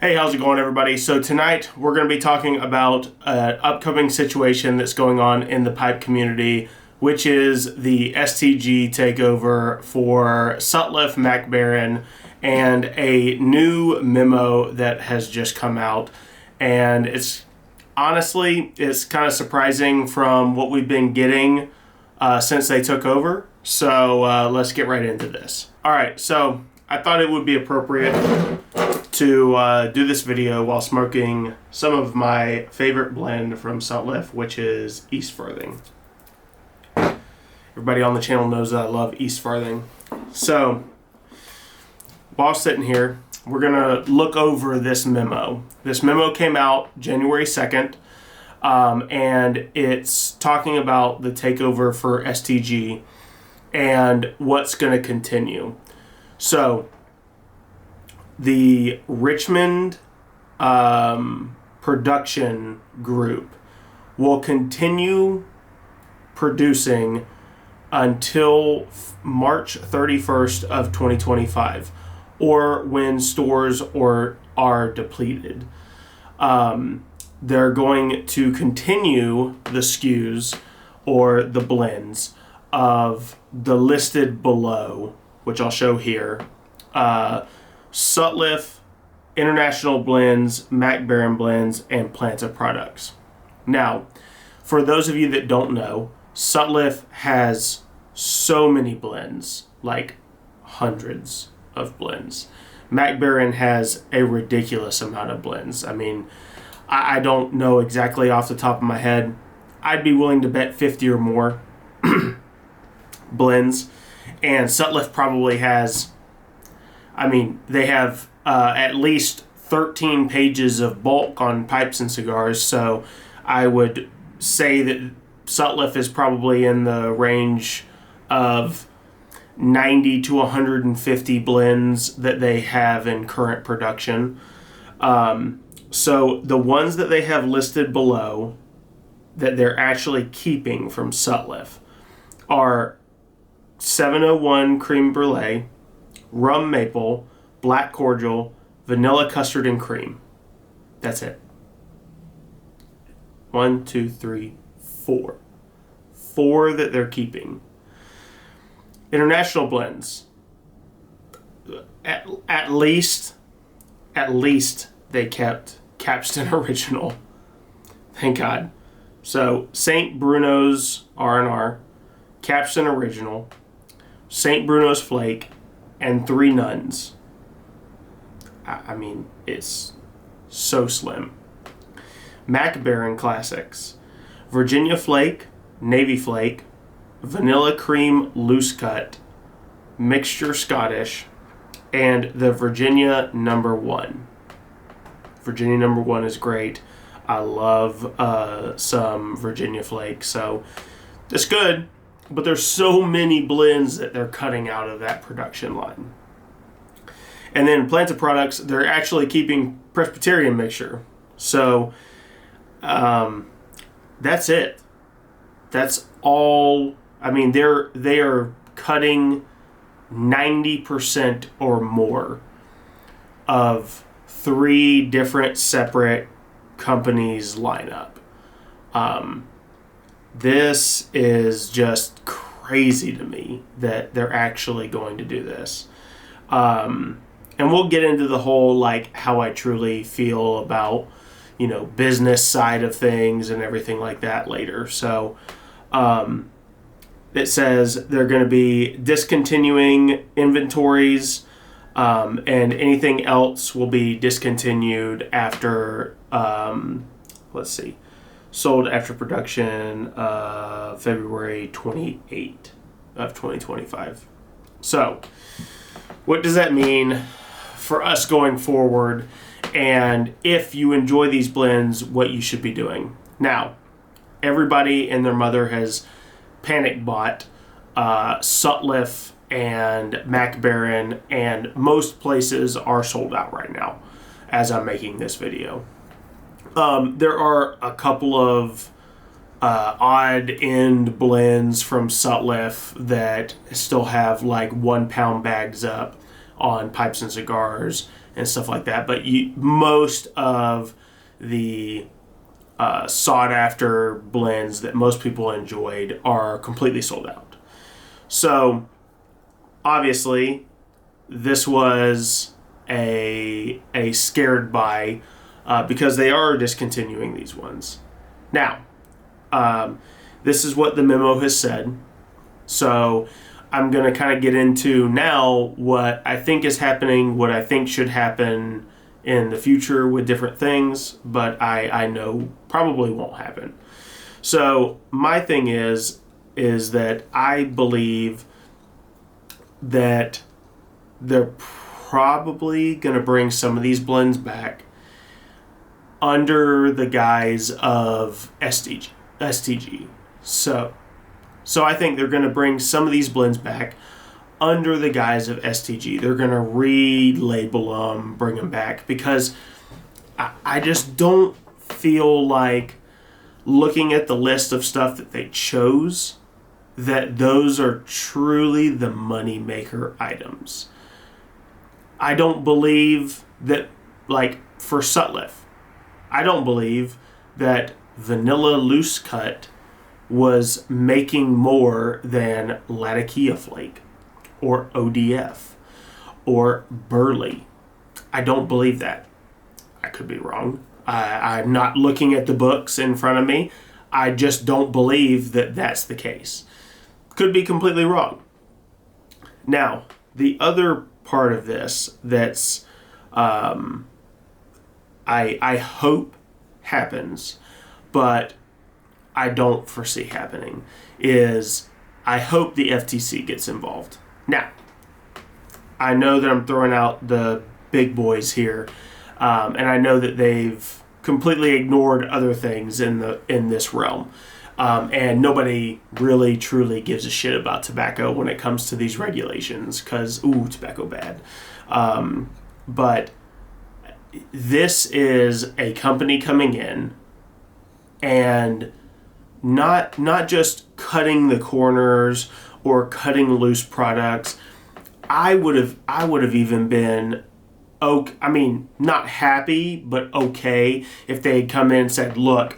Hey, how's it going, everybody? So tonight we're going to be talking about an upcoming situation that's going on in the pipe community, which is the STG takeover for Sutliff Mac Baren and a new memo that has just come out. And it's honestly kind of surprising from what we've been getting since they took over. So let's get right into this. All right, so I thought it would be appropriate to do this video while smoking some of my favorite blend from Sutliff, which is East Farthing. Everybody on the channel knows that I love East Farthing. So, while sitting here, we're going to look over this memo. This memo came out January 2nd, and it's talking about the takeover for STG and what's going to continue. So, the Richmond production group will continue producing until March 31st of 2025, or when stores are depleted. They're going to continue the SKUs or the blends of the listed below, which I'll show here. Sutliff, International Blends, Mac Baren Blends, and Planta products. Now, for those of you that don't know, Sutliff has so many blends, like hundreds of blends. Mac Baren has a ridiculous amount of blends. I mean, I don't know exactly off the top of my head. I'd be willing to bet 50 or more blends. And Sutliff probably has, they have at least 13 pages of bulk on pipes and cigars, so I would say that Sutliff is probably in the range of 90 to 150 blends that they have in current production. So the ones that they have listed below that they're actually keeping from Sutliff are 701 Cream Brulee, Rum Maple, Black Cordial, Vanilla Custard and Cream. That's it. 1, 2, 3, 4. 4 that they're keeping. International blends. At least they kept Capstan Original. Thank God. So St. Bruno's R&R, Capstan Original, St. Bruno's Flake, and 3 Nuns. It's so slim. Mac Baren Classics. Virginia Flake, Navy Flake, Vanilla Cream Loose Cut, Mixture Scottish, and the Virginia Number 1. Virginia Number 1 is great. I love some Virginia Flake, so it's good. But there's so many blends that they're cutting out of that production line. And then Planta products, they're actually keeping Presbyterian mixture. So that's it. That's all. They are cutting 90% or more of 3 different separate companies' lineup. This is just crazy to me that they're actually going to do this. And we'll get into the whole, how I truly feel about, business side of things and everything like that later. So, it says they're going to be discontinuing inventories, and anything else will be discontinued after, sold after production February 28 of 2025. So, what does that mean for us going forward, and if you enjoy these blends, what you should be doing? Now, everybody and their mother has panic bought Sutliff and Mac Baren, and most places are sold out right now as I'm making this video. There are a couple of odd end blends from Sutliff that still have 1 pound bags up on pipes and cigars and stuff like that. But most of the sought after blends that most people enjoyed are completely sold out. So obviously this was a scared buy because they are discontinuing these ones. Now, this is what the memo has said. So I'm going to kind of get into now what I think is happening, what I think should happen in the future with different things, but I know probably won't happen. So my thing is that I believe that they're probably going to bring some of these blends back under the guise of STG. So I think they're going to bring some of these blends back under the guise of STG. They're going to relabel them, bring them back, because I just don't feel like, looking at the list of stuff that they chose, that those are truly the moneymaker items. I don't believe that, like for Sutliff, I don't believe that Vanilla Loose Cut was making more than Latakia Flake or ODF or Burley. I don't believe that. I could be wrong. I'm not looking at the books in front of me. I just don't believe that that's the case. Could be completely wrong. Now, the other part of this that's I hope happens, but I don't foresee happening, is I hope the FTC gets involved. Now, I know that I'm throwing out the big boys here, and I know that they've completely ignored other things in this realm, and nobody really truly gives a shit about tobacco when it comes to these regulations, because tobacco bad. But this is a company coming in and not just cutting the corners or cutting loose products. I would have even been not happy, but okay if they had come in and said, look,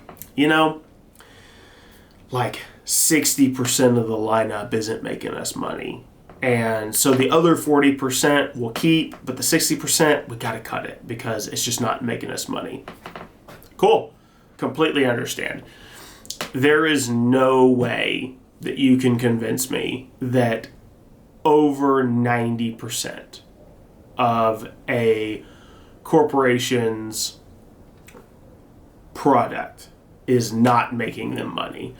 like 60% of the lineup isn't making us money. And so the other 40% we'll keep, but the 60%, we got to cut it because it's just not making us money. Cool. Completely understand. There is no way that you can convince me that over 90% of a corporation's product is not making them money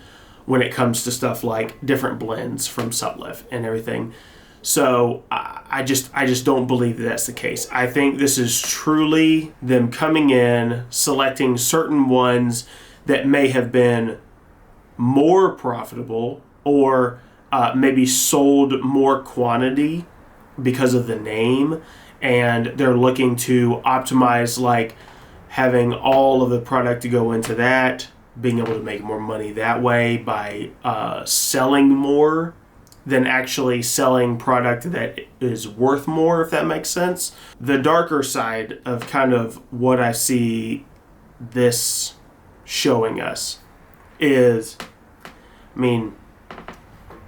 when it comes to stuff like different blends from Sutliff and everything. So I just don't believe that that's the case. I think this is truly them coming in, selecting certain ones that may have been more profitable or maybe sold more quantity because of the name, and they're looking to optimize, like having all of the product to go into that, being able to make more money that way by selling more than actually selling product that is worth more, if that makes sense. The darker side of kind of what I see this showing us is,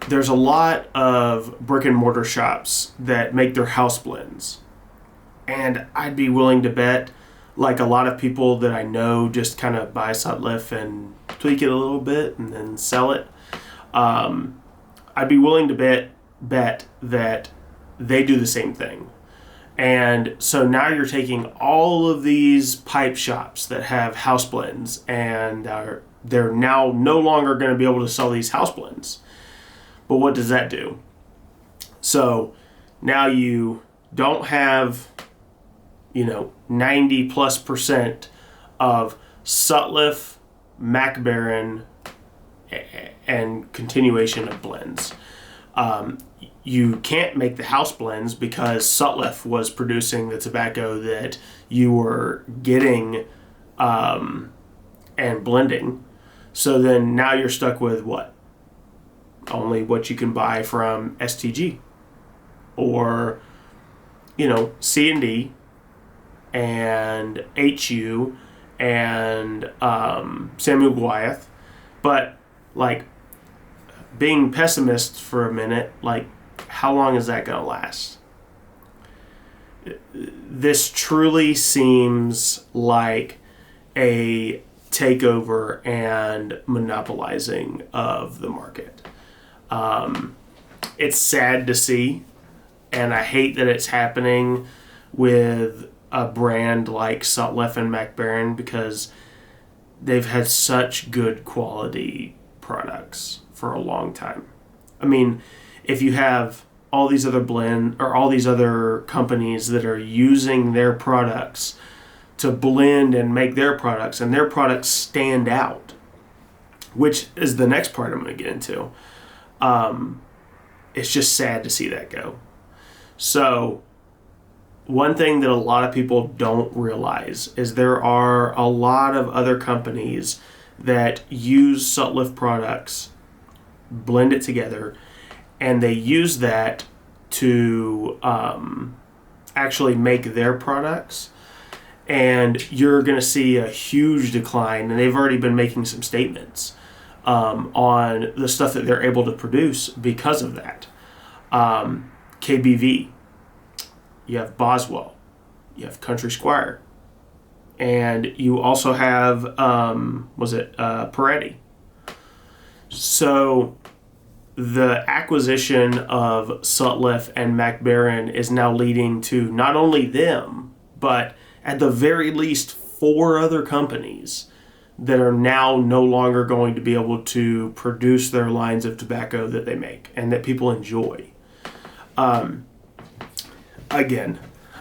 there's a lot of brick and mortar shops that make their house blends. And I'd be willing to bet, like a lot of people that I know just kind of buy Sutliff and tweak it a little bit and then sell it. I'd be willing to bet that they do the same thing. And so now you're taking all of these pipe shops that have house blends, and they're now no longer going to be able to sell these house blends. But what does that do? So now you don't have 90+% of Sutliff, Mac Baren, and continuation of blends. You can't make the house blends because Sutliff was producing the tobacco that you were getting and blending. So then now you're stuck with what? Only what you can buy from STG or C&D and HU and Samuel Goliath. But like, being pessimist for a minute, like, how long is that going to last? This truly seems like a takeover and monopolizing of the market. It's sad to see, and I hate that it's happening with a brand like Sutliff and Mac Baren, because they've had such good quality products for a long time. I mean, if you have all these other all these other companies that are using their products to blend and make their products, and their products stand out, which is the next part I'm going to get into. It's just sad to see that go. So, one thing that a lot of people don't realize is there are a lot of other companies that use Sutliff products, blend it together, and they use that to actually make their products. And you're going to see a huge decline, and they've already been making some statements on the stuff that they're able to produce because of that. KBV, you have Boswell, you have Country Squire, and you also have, Peretti. So the acquisition of Sutliff and Mac Baren is now leading to not only them, but at the very least 4 other companies that are now no longer going to be able to produce their lines of tobacco that they make and that people enjoy. Again,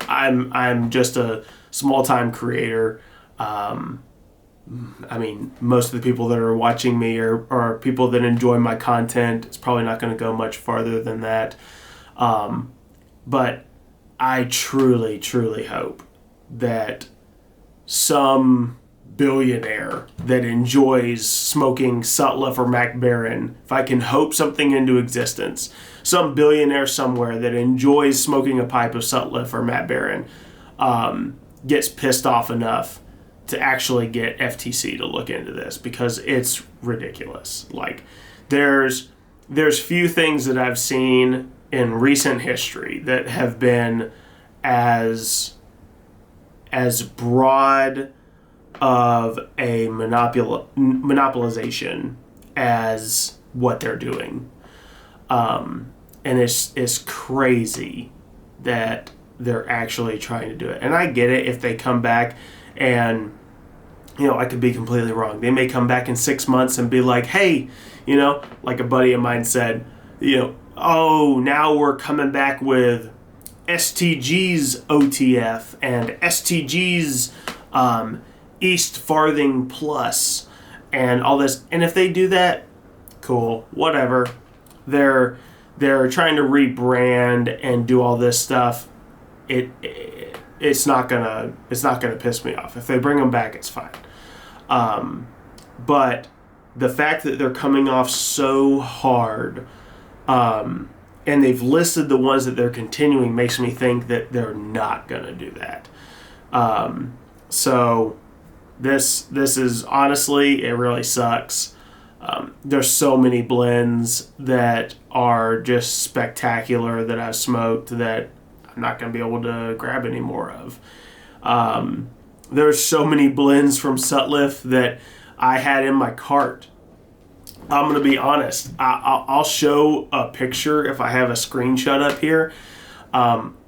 I'm just a small-time creator. I mean, most of the people that are watching me are people that enjoy my content. It's probably not going to go much farther than that. But I truly, truly hope that some billionaire that enjoys smoking Sutliff or Mac Baren, if I can hope something into existence, some billionaire somewhere that enjoys smoking a pipe of Sutliff or Mac Baren gets pissed off enough to actually get FTC to look into this, because it's ridiculous. Like, there's few things that I've seen in recent history that have been as broad of a monopolization as what they're doing. And it's crazy that they're actually trying to do it. And I get it if they come back and, I could be completely wrong. They may come back in 6 months and be like, hey, like a buddy of mine said, oh, now we're coming back with STG's OTF and STG's East Farthing Plus and all this. And if they do that, cool, whatever. They're trying to rebrand and do all this stuff. It's not gonna piss me off. If they bring them back, it's fine. But the fact that they're coming off so hard, and they've listed the ones that they're continuing, makes me think that they're not gonna do that. So this is honestly, it really sucks. There's so many blends that are just spectacular that I've smoked that I'm not going to be able to grab any more of. There's so many blends from Sutliff that I had in my cart. I'm going to be honest. I'll show a picture if I have a screenshot up here.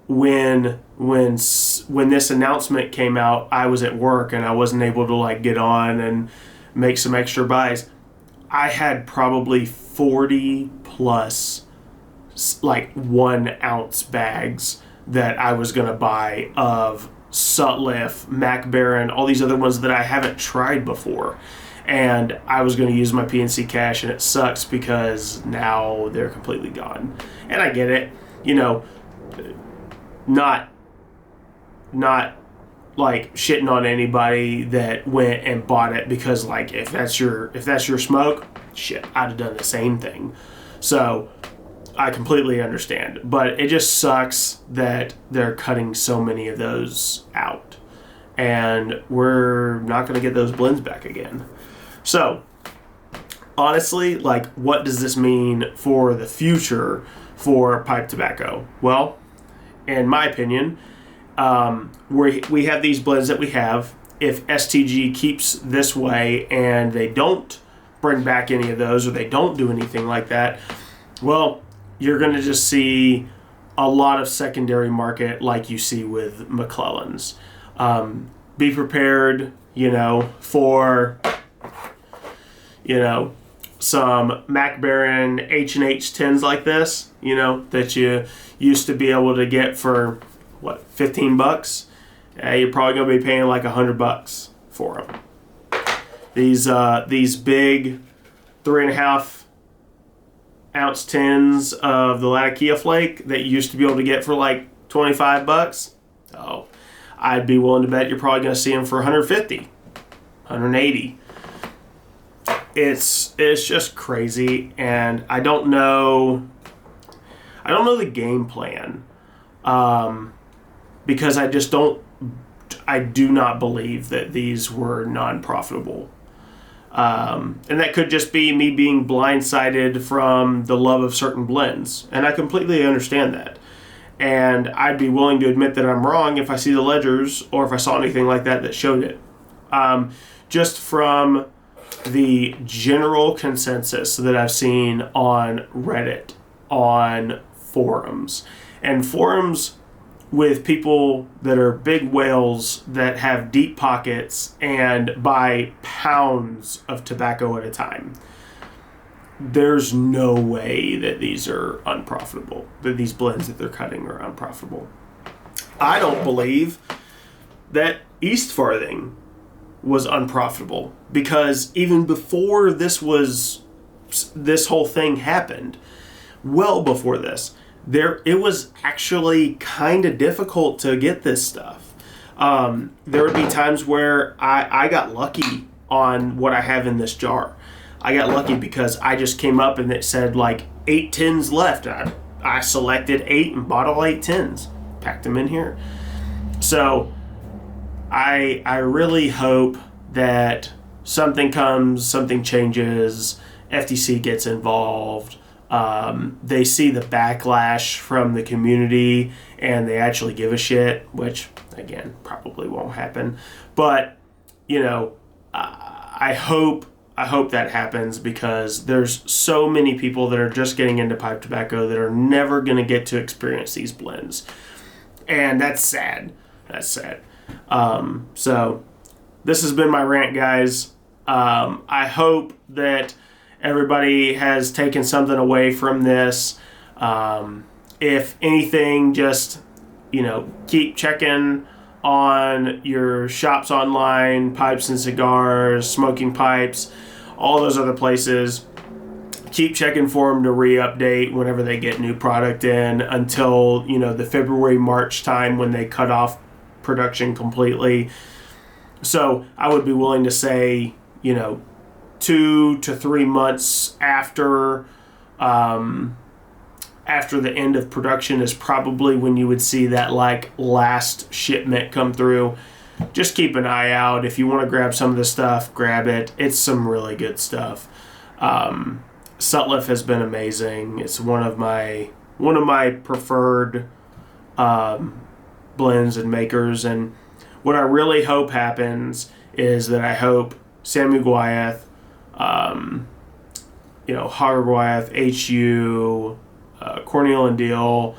When this announcement came out, I was at work and I wasn't able to get on and make some extra buys. I had probably 40 plus 1 ounce bags that I was going to buy of Sutliff, Mac Baren, all these other ones that I haven't tried before. And I was going to use my PNC cash, and it sucks because now they're completely gone. And I get it, not shitting on anybody that went and bought it, because if that's your smoke, shit, I'd have done the same thing. So I completely understand, but it just sucks that they're cutting so many of those out. and we're not going to get those blends back again. So, honestly, like, what does this mean for the future for pipe tobacco? Well, in my opinion, we have these blends that we have. If STG keeps this way and they don't bring back any of those, or they don't do anything like that, well, you're going to just see a lot of secondary market like you see with McClellan's. Be prepared, for, some Mac Baren H&H 10s like this, that you used to be able to get for, $15? You're probably going to be paying like $100 for them. These big 3.5 ounce tins of the Latakia flake that you used to be able to get for like $25. Oh, I'd be willing to bet you're probably going to see them for $150, $180. It's just crazy, and I don't know the game plan, because I do not believe that these were non-profitable. And that could just be me being blindsided from the love of certain blends. And I completely understand that. And I'd be willing to admit that I'm wrong if I see the ledgers or if I saw anything like that that showed it. Just from the general consensus that I've seen on Reddit, on forums, and forums with people that are big whales that have deep pockets and buy pounds of tobacco at a time. There's no way that these are unprofitable, that these blends that they're cutting are unprofitable. I don't believe that East Farthing was unprofitable, because even before this whole thing happened, well before this, it was actually kind of difficult to get this stuff. There would be times where I got lucky on what I have in this jar. I got lucky because I just came up and it said like 8 tins left. I selected 8 and bought all 8 tins, packed them in here. So I really hope that something comes, something changes, FTC gets involved. They see the backlash from the community and they actually give a shit, which again probably won't happen. But I hope that happens, because there's so many people that are just getting into pipe tobacco that are never going to get to experience these blends, and that's sad. So this has been my rant, guys. I hope that everybody has taken something away from this. If anything, just, keep checking on your shops online, Pipes and Cigars, Smoking Pipes, all those other places. Keep checking for them to re-update whenever they get new product in, until, the February, March time when they cut off production completely. So I would be willing to say, 2 to 3 months after the end of production is probably when you would see that last shipment come through. Just keep an eye out. If you want to grab some of this stuff, grab it. It's some really good stuff. Sutliff has been amazing. It's one of my preferred blends and makers. And what I really hope happens is that I hope Samuel Gwyeth, Hogger Gwyeth, HU, Cornel and Deal,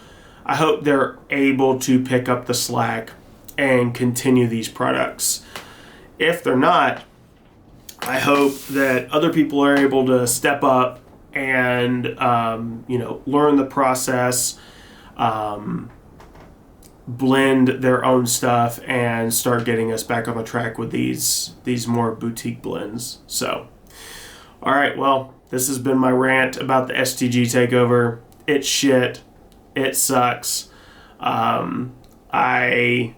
I hope they're able to pick up the slack and continue these products. If they're not, I hope that other people are able to step up and learn the process, blend their own stuff, and start getting us back on the track with these more boutique blends. So, all right, well, this has been my rant about the STG takeover. It's shit. It sucks. I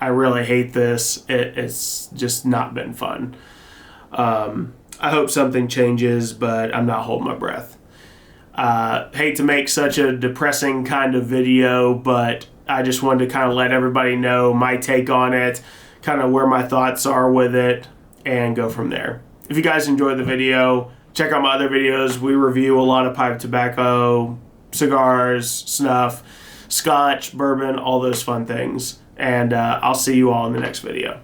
really hate this. It's just not been fun. I hope something changes, but I'm not holding my breath. Hate to make such a depressing kind of video, but I just wanted to kind of let everybody know my take on it, kind of where my thoughts are with it, and go from there. If you guys enjoyed the video, check out my other videos. We review a lot of pipe tobacco, cigars, snuff, scotch, bourbon, all those fun things. And I'll see you all in the next video.